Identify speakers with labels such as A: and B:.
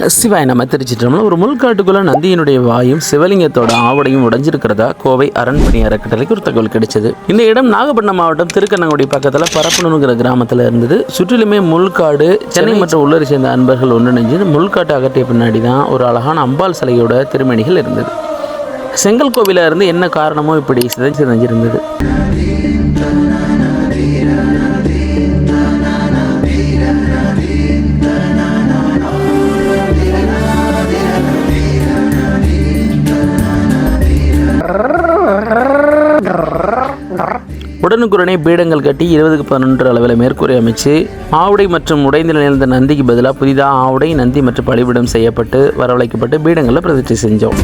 A: சிவாய் நம்ம திருச்சிட்டோம்னா ஒரு முள்காட்டுக்குள்ள நந்தியினுடைய வாயும் சிவலிங்கத்தோட ஆவடையும் உடைஞ்சிருக்கிறதா கோவை அரண்மனை அறக்கட்டளைக்கு ஒரு தகவல் கிடைச்சது. இந்த இடம் நாகப்பட்டினம் மாவட்டம் திருக்கண்ணங்குடி பக்கத்தில் பரப்பணுங்கிற கிராமத்தில் இருந்தது. சுற்றிலுமே முள்காடு. சென்னை மற்றும் உள்ளூரை சேர்ந்த அன்பர்கள் ஒன்றிணைஞ்சு முள்காட்டு அகற்றிய பின்னாடி தான் ஒரு அழகான அம்பாள் சிலையோட திருமணிகள் இருந்தது. செங்கல் கோவில இருந்து என்ன காரணமோ இப்படி சிதைஞ்சிருந்தது. உடனுக்குடனே பீடங்கள் கட்டி 20-11 அளவில் மேற்கூரை அமைச்சு ஆவுடை மற்றும் உடைந்த நிலையிருந்த நந்திக்கு பதிலாக புதிதாக ஆவுடை, நந்தி மற்றும் பலிபீடம் செய்யப்பட்டு வரவழைக்கப்பட்டு பீடங்களில் பிரதிஷ்டை செஞ்சோம்.